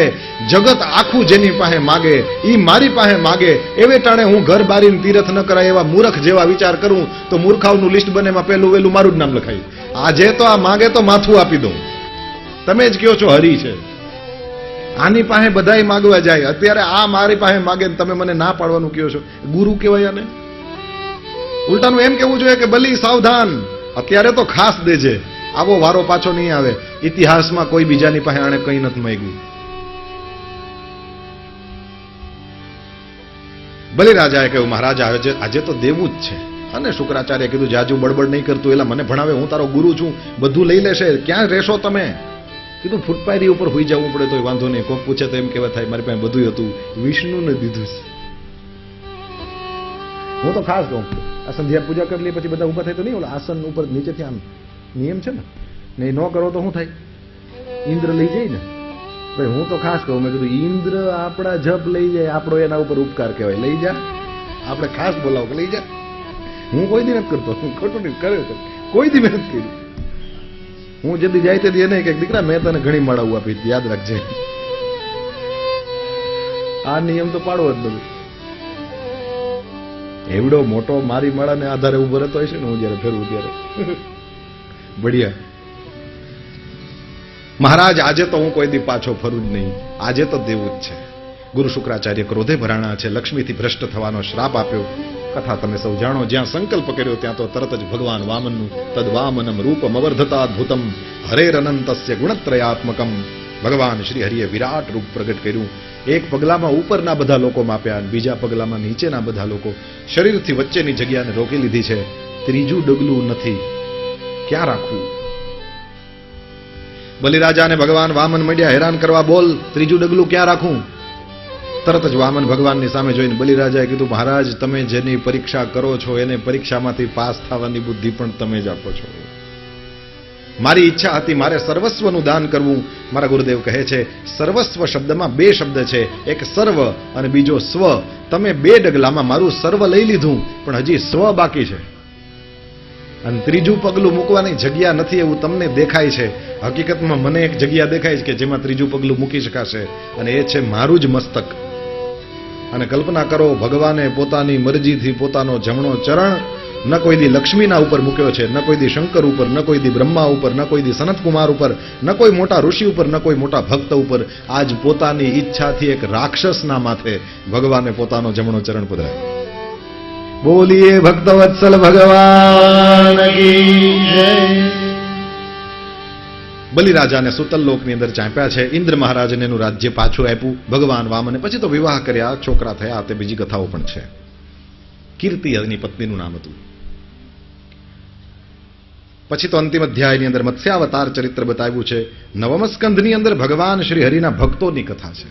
જગત આખું જેની પાસે માગે ઈ મારી પાસે માગે, એવે ટાણે હું ઘર બારીને તીરથ ન કરાય એવા મૂર્ખ જેવા વિચાર કરું તો મૂર્ખાઓનું લિસ્ટ બને, એમાં પહેલું વેલું મારું જ નામ લખાય. આજે તો આ માગે તો માથું આપી દઉં. તમે જ કયો છો હરી છે, આની પાસે બધાય માગવા જાય, અત્યારે આ મારી પાસે માગે ને તમે મને ના પાડવાનું કયો છો. ગુરુ કહેવાય આને? ઉલટાનું એમ કેવું જોઈએ કે બલી સાવધાન, અત્યારે તો ખાસ દેજે, આવો વારો પાછો નહીં આવે. ઇતિહાસમાં કોઈ બીજાની પાસે આણે કંઈ નથી માંગ્યું. બલિરાજાએ કહ્યું, મહારાજ આજે તો દેવું જ છે. અને શુક્રાચાર્ય કીધું, જાજુ બડબડ નહીં કરતું, એલા મને ભણાવે, હું તારો ગુરુ છું, બધું લઈ લેશે, ક્યાં રહેશો તમે? કીધું ફૂટપાયરી ઉપર હોઈ જવું પડે તો વાંધો નહીં. કોક પૂછે તો એમ કહેવા થાય મારી પાસે બધું હતું, વિષ્ણુને દીધું છે. હું તો ખાસ કહું, આ સંધ્યા પૂજા કરી લે પછી બધા ઉભા થાય તો નહીં, ઓલા આસન ઉપર નીચેથી આમ નિયમ છે ને એ ન કરો તો શું થાય? ઇન્દ્ર લઈ જાય ને. ભાઈ હું તો ખાસ કહું, મેં કીધું ઇન્દ્ર આપણા જપ લઈ જાય, આપણો એના ઉપર ઉપકાર કહેવાય. લઈ જા, આપણે ખાસ બોલાવો કે લઈ જા. હું કોઈ દી નથી કરતો, હું ખોટું નહીં કરે, કોઈ દી મહેનત કરી. હું જલ્દી જાય તેથી એને કે દીકરા મેં તને ઘણી માળાઓ આપી, યાદ રાખજે. આ નિયમ તો પાડવો જ બધું. એવડો મોટો મારી માળાને આધારે ઉભો રહેતો હોય છે ને, હું જયારે ફેરવું ત્યારે બઢિયા. મહારાજ આજે તો હું કોઈ દી પાછો ફરું જ નહીં, આજે તો દેવું જ છે. ગુરુ શુક્રાચાર્ય ક્રોધે ભરાણા છે, લક્ષ્મીથી ભ્રષ્ટ થવાનો શ્રાપ આપ્યો. કથા તમે સૌ જાણો. જ્યાં સંકલ્પ કર્યો ત્યાં તો તરત જ ભગવાન વામનનું તદ્વામનમ રૂપમ અવર્ધતાદ્ભુતમ હરેરનંતસ્ય ગુણત્રયાત્મકમ. ભગવાન શ્રી હરિએ વિરાટ રૂપ પ્રગટ કર્યું. એક પગલામાં ઉપરના બધા લોકો માપ્યા, બીજા પગલામાં નીચેના બધા લોકો. શરીરથી વચ્ચેની જગ્યાને રોકી લીધી છે. ત્રીજું ડગલું નથી, ક્યાં રાખવું? બલિરાજાને ભગવાન વામન મળ્યા, હેરાન કરવા, બોલ ત્રીજું ડગલું ક્યાં રાખું? તરત જ વામન ભગવાનની સામે જોઈને બલિરાજાએ કીધું, મહારાજ તમે જેની પરીક્ષા કરો છો એને પરીક્ષામાંથી પાસ થવાની બુદ્ધિ પણ તમે જ આપો છો. મારી ઈચ્છા હતી મારે સર્વસ્વનું દાન કરવું. મારા ગુરુદેવ કહે છે, સર્વસ્વ શબ્દમાં બે શબ્દ છે, એક સર્વ અને બીજો સ્વ. તમે બે ડગલામાં મારું સર્વ લઈ લીધું, પણ હજી સ્વ બાકી છે. અને ત્રીજું પગલું મૂકવાની જગ્યા નથી એવું તમને દેખાય છે. હકીકતમાં મને એક જગ્યા દેખાય છે કે જેમાં ત્રીજું પગલું મૂકી શકાશે, અને એ છે મારું જ મસ્તક. અને કલ્પના કરો, ભગવાને પોતાની મરજીથી પોતાનો જમણો ચરણ ન કોઈ દી લક્ષ્મીના ઉપર મૂક્યો છે, ન કોઈ દી શંકર ઉપર, ન કોઈ દી બ્રહ્મા ઉપર, ન કોઈ દી સનતકુમાર ઉપર, ન કોઈ મોટા ઋષિ ઉપર, ન કોઈ મોટા ભક્ત ઉપર. આજ પોતાની ઈચ્છાથી એક રાક્ષસના માથે ભગવાને પોતાનો જમણો ચરણ પધરાવ્યો. બોલીએ ભક્તવત્સલ ભગવાન કી જય. બલિરાજાને સુતલ લોકની અંદર ચાંપ્યા છે. ઇન્દ્ર મહારાજને એનું રાજ્ય પાછું આપ્યું. ભગવાન વામને પછી તો વિવાહ કર્યા, છોકરા થયા, તે બીજી કથાઓ પણ છે. કીર્તિ એની પત્નીનું નામ હતું. પછી તો અંતિમ અધ્યાયની અંદર મત્સ્યાવતાર ચરિત્ર બતાવ્યું છે. નવમ સ્કંધની અંદર ભગવાન શ્રી હરિના ભક્તોની કથા છે.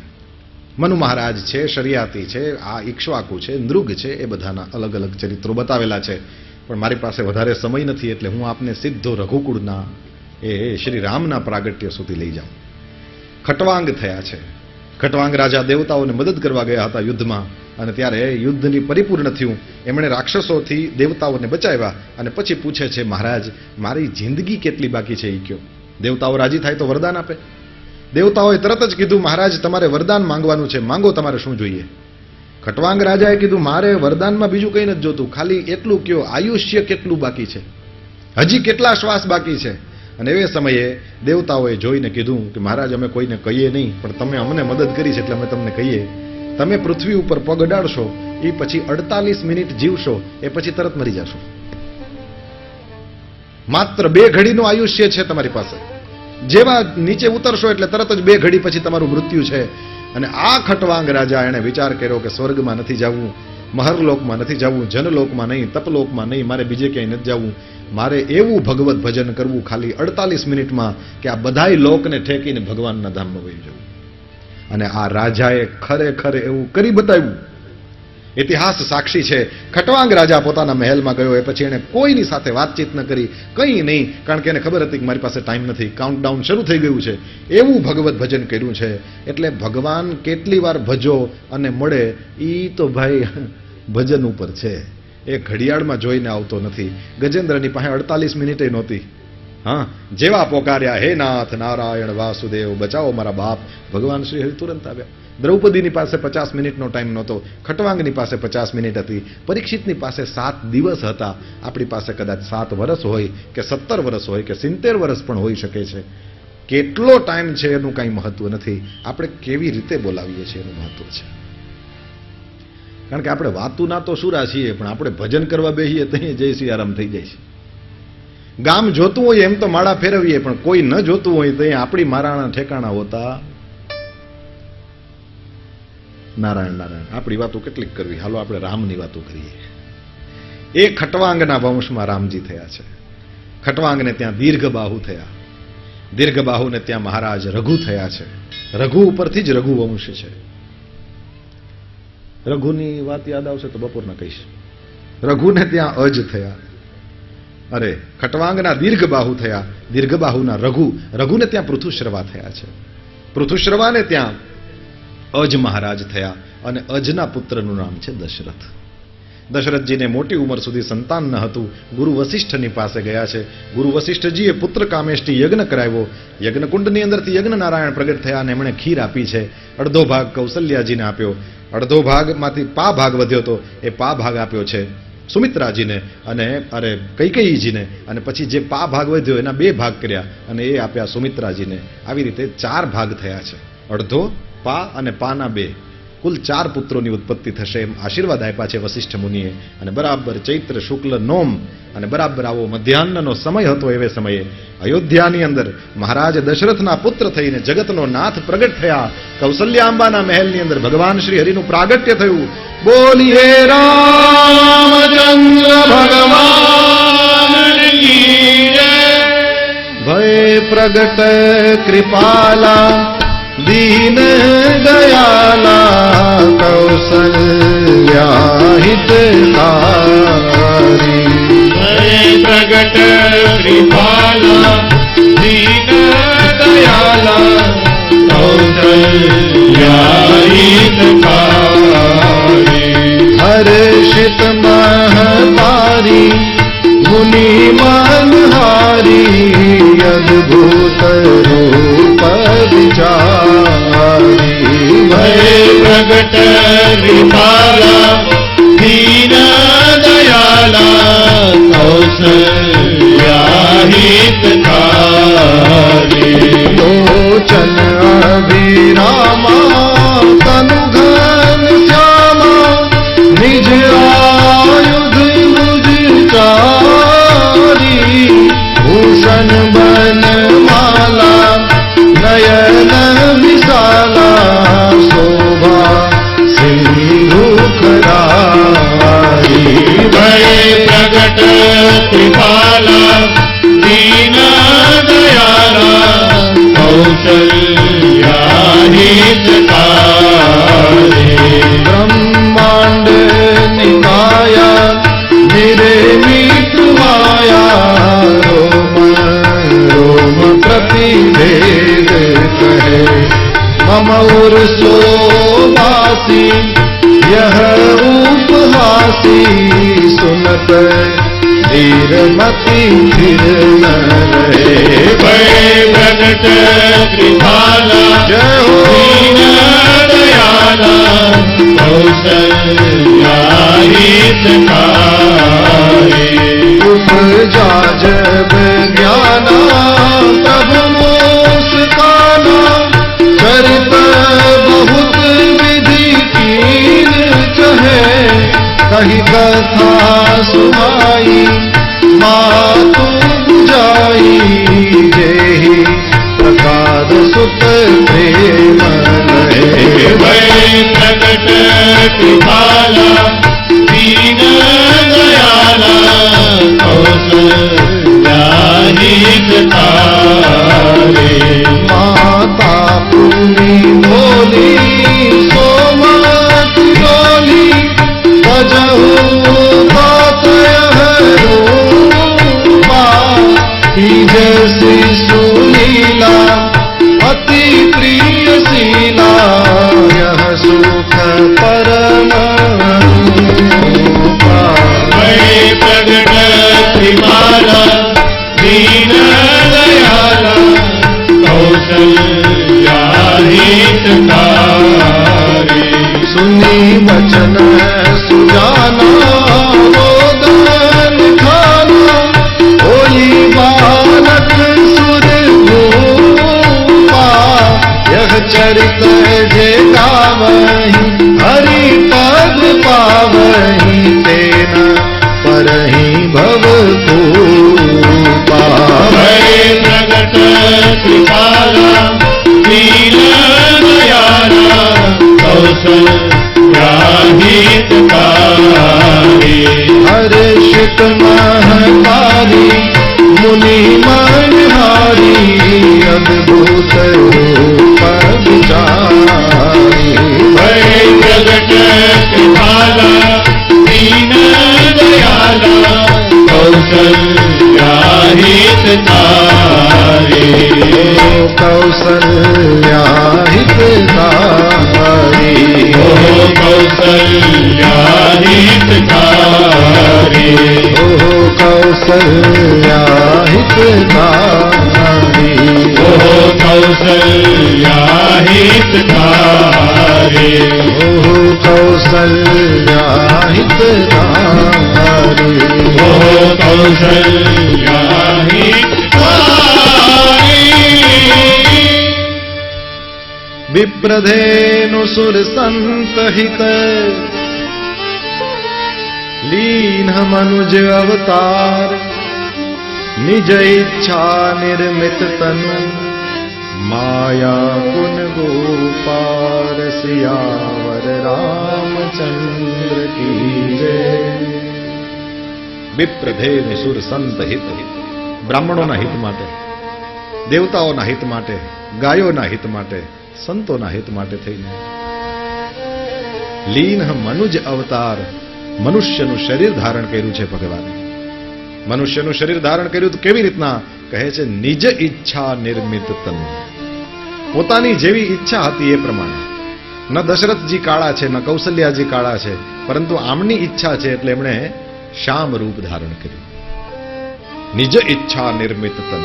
મનુ મહારાજ છે, શરિયાતી છે, આ ઇક્ષ્વાકુ છે, નૃગ છે, એ બધાના અલગ અલગ ચરિત્રો બતાવેલા છે. પણ મારી પાસે વધારે સમય નથી, એટલે હું આપને સીધો રઘુકુળના એ શ્રી રામના પ્રાગટ્ય સુધી લઈ જાઉં. ખટવાંગ થયા છે. ખટવાંગ રાજા દેવતાઓને મદદ કરવા ગયા હતા યુદ્ધમાં, અને ત્યારે યુદ્ધની પરિપૂર્ણ થયું. એમણે રાક્ષસોથી દેવતાઓને બચાવ્યા, અને પછી પૂછે છે, મહારાજ મારી જિંદગી કેટલી બાકી છે એ કયો. દેવતાઓ રાજી થાય તો વરદાન આપે. દેવતાઓએ તરત જ કીધું, મહારાજ તમારે વરદાન માંગવાનું છે, માંગો તમારે શું જોઈએ. ખટવાંગ રાજાએ કીધું, મારે વરદાનમાં બીજું કંઈ નથી જોતું, ખાલી એટલું કયો, આયુષ્ય કેટલું બાકી છે, હજી કેટલા શ્વાસ બાકી છે. અને એ સમયે દેવતાઓએ જોઈને કીધું કે મહારાજ અમે કોઈને કહીએ નહીં, પણ તમે અમને મદદ કરી છે એટલે અમે તમને કહીએ. તમે પૃથ્વી ઉપર પગ અડાડશો, એ પછી 48 મિનિટ જીવશો, એ પછી તરત મરી જશો. માત્ર 2 ઘડીનું આયુષ્ય છે તમારી પાસે. જેવા નીચે ઉતરશો એટલે તરત જ 2 ઘડી પછી તમારું મૃત્યુ છે. અને આ ખટવાંગ રાજા એણે વિચાર કર્યો કે સ્વર્ગમાં નથી જવું, મહરલોકમાં નથી જવું, જનલોકમાં નહીં, તપલોકમાં નહીં, મારે બીજે ક્યાંય નથી જવું. મારે એવું ભગવત ભજન કરવું ખાલી 48 મિનિટમાં કે આ બધાય લોકને ઠેકીને ભગવાનના ધામમાં વહી જવું. અને આ રાજાએ ખરેખર એવું કરી બતાવ્યું. ઇતિહાસ સાક્ષી છે. ખટવાંગ રાજા પોતાના મહેલમાં ગયો એ પછી એણે કોઈની સાથે વાતચીત ન કરી, કંઈ નહીં, કારણ કે એને ખબર હતી કે મારી પાસે ટાઈમ નથી, કાઉન્ટડાઉન શરૂ થઈ ગયું છે. એવું ભગવત ભજન કર્યું છે. એટલે ભગવાન કેટલી વાર ભજો અને મળે એ તો ભાઈ ભજન ઉપર છે. એ ઘડિયાળમાં જોઈને આવતો નથી. ગજેન્દ્રની પાસે 48 મિનિટે નહોતી. હા, જેવા પોકાર્યા હે નાથ નારાયણ વાસુદેવ બચાવો મારા બાપ, ભગવાન શ્રી હરિ તુરંત આવ્યા. દ્રૌપદીની પાસે 50 મિનિટનો ટાઈમ નહોતો, ખટવાંગની પાસે 50 મિનિટ હતી, પરીક્ષિતની પાસે 7 દિવસ હતા. આપણી પાસે કદાચ 7 વર્ષ હોય કે 17 વર્ષ હોય કે 70 વર્ષ પણ હોઈ શકે છે. કેટલો ટાઈમ છે એનું કાંઈ મહત્વ નથી, આપણે કેવી રીતે બોલાવીએ છીએ એનું મહત્વ છે. કારણ કે આપણે વાતું ના તો સુરા છીએ, પણ આપણે ભજન કરવા બેસીએ તો જય સિયારામ થઈ જાય છે. ગામ જોતું હોય એમ તો માળા ફેરવીએ, પણ કોઈ ન જોતું હોય તો આપણી મારાના ઠેકાણા હોતા નારાયણ નારાયણ. આપણી વાતો કેટલીક કરવી, હાલો આપણે રામની વાતો કરીએ. એ ખટવાંગના વંશમાં રામજી થયા છે. ખટવાંગને ત્યાં દીર્ઘબાહુ થયા, દીર્ઘબાહુને ત્યાં મહારાજ રઘુ થયા છે. રઘુ ઉપરથી જ રઘુ વંશ છે. રઘુની વાત યાદ આવશે તો બપોરના કહીશ. રઘુને ત્યાં અજ થયા. અરે, ખટવાંગના દીર્ઘબાહુ થયા, દીર્ઘબાહુના રઘુ, રઘુને ત્યાં પૃથુશ્રવા થયા છે. પૃથુશ્રવાને ત્યાં અજ મહારાજ થયા અને અજના પુત્રનું નામ છે દશરથ. દશરથજીને મોટી ઉંમર સુધી સંતાન ન હતું. ગુરુ વશિષ્ઠની પાસે ગયા છે. ગુરુ વશિષ્ઠજીએ પુત્ર કામેષ્ટિ યજ્ઞ કરાવ્યો. યજ્ઞકુંડની અંદરથી યજ્ઞ નારાયણ પ્રગટ થયા અને એમણે ખીર આપી છે. અડધો ભાગ કૌશલ્યાજીને આપ્યો, અડધો ભાગમાંથી પા ભાગ વધ્યો હતો, એ પા ભાગ આપ્યો છે સુમિત્રાજીને અને કૈકેયીજીને, અને પછી જે પા ભાગ વધ્યો એના 2 ભાગ કર્યા અને એ આપ્યા સુમિત્રાજીને. આવી રીતે 4 ભાગ થયા છે. અડધો, પા અને પાના 2, કુલ 4 પુત્રોની ઉત્પત્તિ થશે એમ આશીર્વાદ આપ્યા છે વશિષ્ઠ મુનિએ. અને બરાબર ચૈત્ર શુક્લ નોમ અને બરાબર આવો મધ્યાહ્નનો સમય હતો. એવે સમયે અયોધ્યાની અંદર મહારાજ દશરથના પુત્ર થઈને જગતનો નાથ પ્રગટ થયા. કૌશલ્યાંબાના મહેલની અંદર ભગવાન શ્રી હરિનું પ્રાગટ્ય થયું. બોલીએ રામચંદ્ર ભગવાન કી જય. ભય પ્રગટ કૃપાલા दीन दयाला कौसल्या हितकारी. प्रगट कृपाला दीन दयाला कौसल्या हितकारी. हर्षित महतारी मुनि मनहारी अद्भुत रूप विचारी. भय प्रगट कृपाला दीन दयाला कौसल्या हितकारी. लोचन अभिरामा तनु घन श्यामा निज आयुध मुझ चारी. भूषण बन माला नयन विशाला शोभा सिंधु करारी. भय प्रगट कृपाला दीन दयाला कौसल्या हितकारी. ब्रह्मांड निकाया निर्मित माया रोम रोम प्रतिभेद कहे. मम उर्सो वासी यह उपहासी सुनत धीरमति धीर न रहे. भय प्रगट कृपाला जय हो दीन दयाला कौसल्या हितकारी. उपजा जब ज्ञाना तब मुस्काना चरित बहुत विधि कीन कहे. कही कथा सुनाई मातु बुझाई जेहि प्रसाद सुत प्रेम रहे. भय प्रगट कृपाला दीन दयाला कौसल्या हितकारी. माता पूरी भोली सोमत डोली तारही भव कूपा। भये प्रगट कृपाला दीन दयाला कौसल्याहितकारी। हर्षित महकारी मुनि मनहारी अद्भुत रूप विचारी। भये प्रगट कृपाला दीन दयाला कौसल्याहितकारी। कौसल्याहितकारी। ओ कौसल्याहितकारी। ओ कौसल्याहितकारी। ओ कौसल्याहितकारी। ओ कौसल्याहितकारी। ओ कौसल्याहितकारी। विप्रधेनु सुर संत हित लीन मनुज अवतार। निज इच्छा निर्मित तनु माया गुण गोपाल। सियावर रामचंद्र की जय। विप्रधेनु सुर संत हित બ્રાહ્મણોના હિત માટે, દેવતાઓના હિત માટે, ગાયોના હિત માટે, સંતોના હિત માટે થઈને લીન મનુજ અવતાર, મનુષ્યનું શરીર ધારણ કર્યું છે ભગવાને. મનુષ્યનું શરીર ધારણ કર્યું તો કેવી રીતના? કહે છે નિજ ઈચ્છા નિર્મિત તન. પોતાની જેવી ઈચ્છા હતી એ પ્રમાણે. ન દશરથજી કાળા છે, ન કૌશલ્યાજી કાળા છે, પરંતુ આમની ઈચ્છા છે એટલે એમણે શ્યામ રૂપ ધારણ કર્યું. નિજ ઈચ્છા નિર્મિત તન.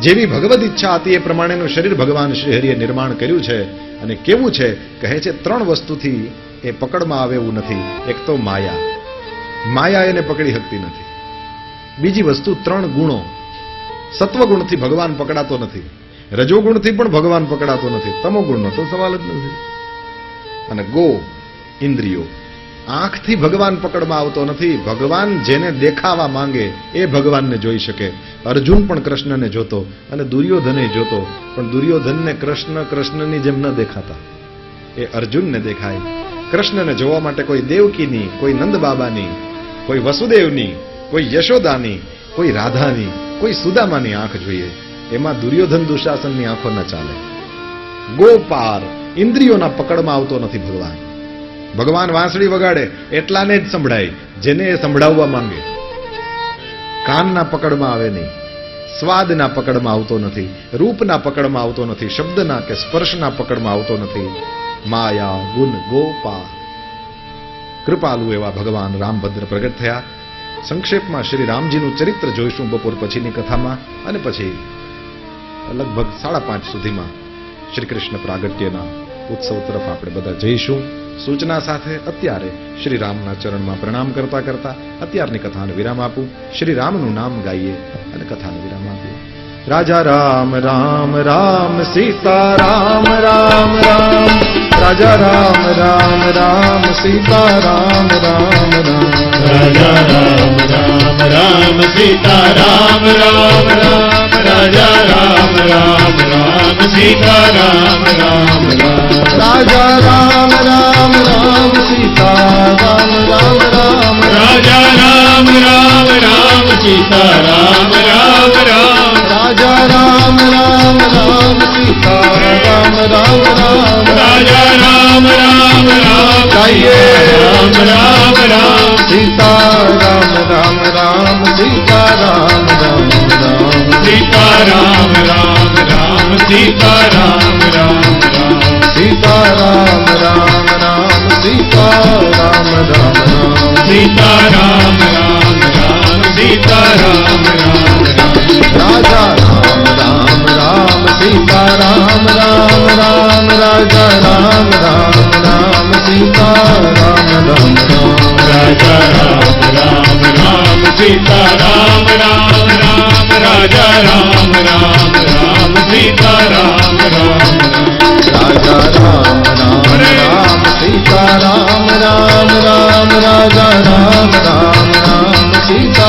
જેવી ભગવદ ઈચ્છા હતી એ પ્રમાણેનું શરીર ભગવાન શ્રી હરિએ નિર્માણ કર્યું છે. અને કેવું છે? કહે છે ત્રણ વસ્તુથી એ પકડમાં આવે એવું નથી. એક તો માયા, માયા એને પકડી શકતી નથી. બીજી વસ્તુ ત્રણ ગુણો. સત્વગુણથી ભગવાન પકડાતો નથી, રજોગુણથી પણ ભગવાન પકડાતો નથી, તમોગુણનો તો સવાલ જ નથી. અને ગો, ઇન્દ્રિયો. આંખથી ભગવાન પકડમાં આવતો નથી. ભગવાન જેને દેખાવા માંગે એ ભગવાનને જોઈ શકે. અર્જુન પણ કૃષ્ણને જોતો અને દુર્યોધને જોતો, પણ દુર્યોધનને કૃષ્ણ કૃષ્ણની જેમ ન દેખાતા. એ અર્જુનને દેખાય. કૃષ્ણને જોવા માટે કોઈ દેવકીની, કોઈ નંદ બાબાની, કોઈ વસુદેવની, કોઈ યશોદાની, કોઈ રાધાની, કોઈ સુદામાની આંખ જોઈએ. એમાં દુર્યોધન દુશાસનની આંખો ન ચાલે. ગોપાર, ઇન્દ્રિયોના પકડમાં આવતો નથી ભગવાન. ભગવાન વાંસળી વગાડે એટલાને જ સંભળાય જેને એ સંભળાવવા માંગે. કાનના પકડમાં આવે નહીં, સ્વાદના પકડમાં આવતો નથી, રૂપના પકડમાં આવતો નથી, શબ્દના કે સ્પર્શના પકડમાં આવતો નથી. માયા ગુણ ગોપા. કૃપાલુ એવા ભગવાન રામભદ્ર પ્રગટ થયા. સંક્ષેપમાં શ્રી રામજીનું ચરિત્ર જોઈશું બપોર પછીની કથામાં, અને પછી લગભગ 5:30 સુધીમાં શ્રી કૃષ્ણ પ્રાગટ્યના ઉત્સવ તરફ આપણે બધા જઈશું. સૂચના સાથે અત્યારે શ્રી રામના ચરણમાં પ્રણામ કરતા કરતા અત્યારની કથાને વિરામ આપું. શ્રી રામનું નામ ગાઈએ અને કથાને વિરામ આપીએ. રાજા રામ રામ રામ, સીતા રામ રામ રામ. રાજા રામ રામ રામ, સીતા રામ રામ રામ. રાજા રામ રામ રામ, સીતા રામ રામ રામ. રાજા રામ રામ રામ, સીતા રામ રામ રામ. રાજા રામ રામ રામ, સીતા રામ રામ રામ. રાજા રામ રામ રામ, સીતા રામ રામ રામ. રાજા રામ રામ રામ, સીતા રામ રામ રામ. રાજા રામ રામ રામ, ગાઈએ રામ રામ રામ. સીતા રામ રામ રામ, સીતા રામ રામ રામ. સીતા રામ રામ રામ, સીતા રામ રામ રામ. સીતા રામ રામ રામ, સીતા રામ રામ રામ. સીતા રામ રામ રામ, સીતા રામ રામ રામ. રાજા રામ રામ રામ, સીતા રામ રામ રામ. રાજા રામ રામ રામ, સીતા રામ રામ રામ. રાજા રામ રામ રામ, સીતા રામ રામ રામ. રાજા રામ રામ રામ, સીતા રામ રામ રામ. રાજા રામ રામ રામ, સીતા રામ રામ રામ. રાજા રામ રામ રામ, सीता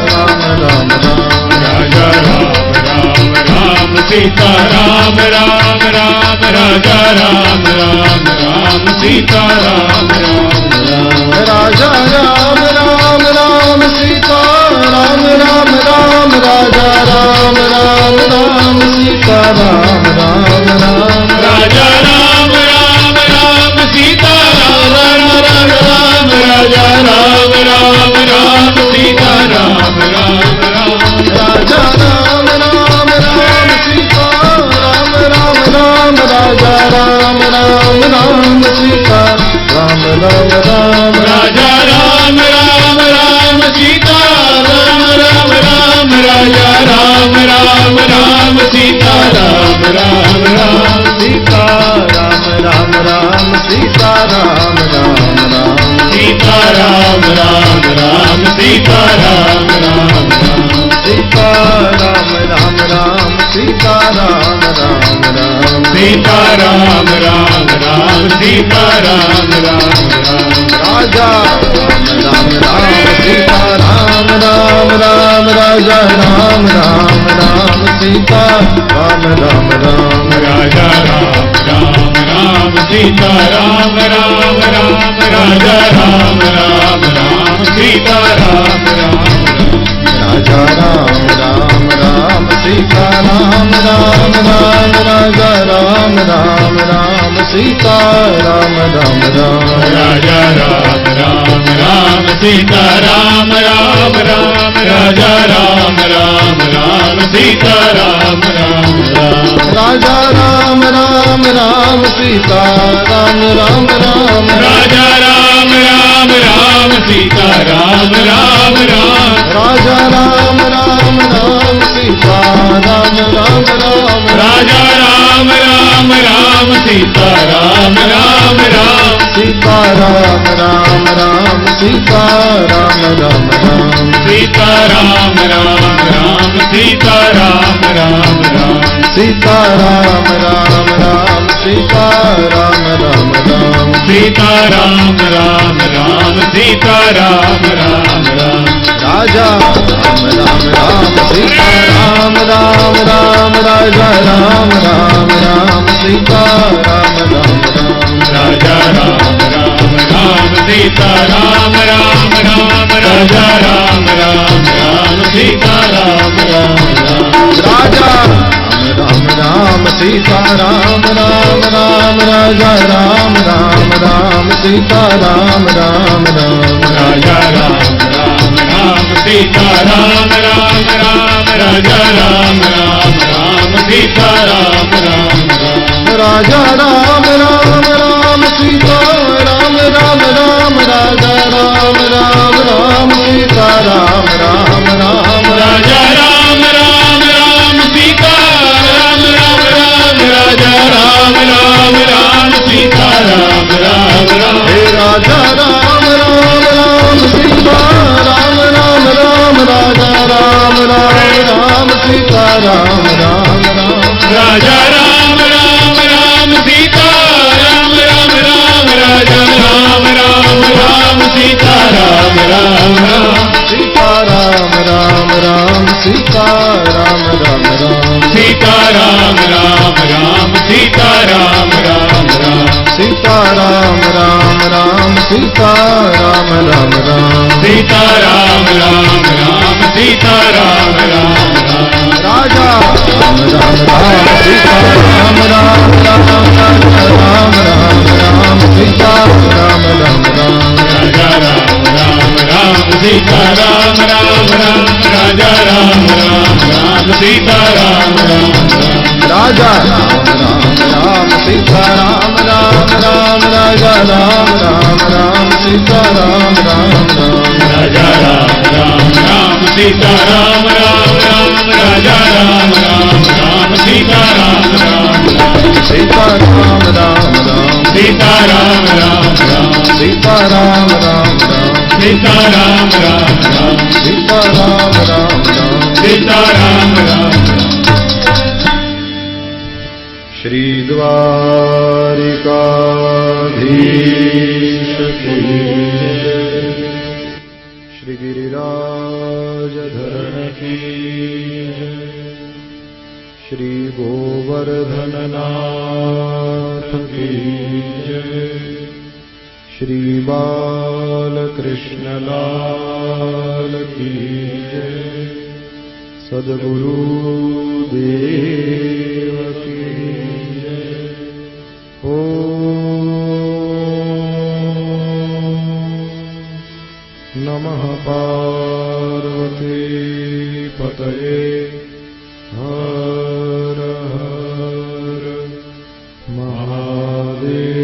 राम राम राम राजा राम राम राम सीता राम राम राम राजा राम राम राम सीता राम राम राम राजा राम राम राम सीता राम राम राम राजा राम राम राम सीता राम राम राम राजा राम राम राम सीता राम राम राम राजा राम राम राम सीता राम राम राम राजा राम राम राम सीता राम राम राम राजा राम राम राम सीता राम राम राम राजा राम राम राम सीता राम राम राम राजा राम राम राम सीता राम राम राम सीता राम राम राम सीता राम राम राम सीता राम राम राम सीता राम राम राम सीता राम राम राम सीता राम राम राम सीता राम राम राम सीता राम राम राम राजा राम राम सीता राम राम राम राजा राम राम राम सीता राम राम राम राजा राम राम राम सीता राम राम राम राजा राम राम राम सीता राम राम राजा राम राम राम सीता राम राम राम राजा राम राम राम सीता राम राम राम राजा राम राम राम सीता राम राम राम राजा राम राम राम सीता राम राम राम राजा राम राम राम सीता राम राम राम राजा राम राम राम सीता राम राम राम राजा राम राम राम सीता राम राम राम राजा राम राम राम सीता राम राम राम सीता राम राम राम सीता राम राम राम सीता राम राम राम सीता राम राम राम सीता राम राम राम सीता राम राम राम सीता राम राम राम सीता राम राम राम राजा राम राम राम सीता राम राम राम राजा राम राम राम सीता राम राम राम राजा राम राम राम सीता राम राम राम राजा राम राम राम सीता राम राम राम राजा राम राम सीता राम राम राम राजा राम राम राम सीता राम राम राम राजा राम राम राम सीता राम राम राम राजा राम राम राम सीता राम राम राम राजा राम राम राम सीता राम राम राम राजा राम राम राम सीता राम राम राम राजा राम राम राम सीता राम राम राम राजा राम राम राम सीता राम राम राम हे राजा राम राम राम सीता राम राम राम राजा राम राम राम सीता राम राम राम राजा राम राम राम सीता राम राम राम राजा राम राम राम सीता राम राम राम सीता राम राम राम सीता राम राम राम सीता राम राम राम सीता राम राम राम सीता राम राम राम सीता राम राम राम सीता राम राम राम सीता राम राम राम राजा राम राम राम सीता राम राम राम राजा राम राम राम सीता राम राम राम राजा राम राम राम सीता राम राम राम राजा राम राम राम सीता राम राम राम राजा राम राम राम सीता राम राम राम राजा राम राम राम सीता राम राम राम राजा राम राम राम सीता राम राम राम राजा राम राम राम सीता राम राम राम सीता राम राम राम सीता राम राम राम सीता राम राम राम सीता राम राम राम सीता राम राम राम सीता राम राम राम श्री द्वारिकाधीश की जय। श्री श्री गिरिराजधरण की श्री गोवर्धननाथ की श्री बालकृष्ण लाल की सद्गुरुदेव की नमः पार्वती पतये हर हर महादेव।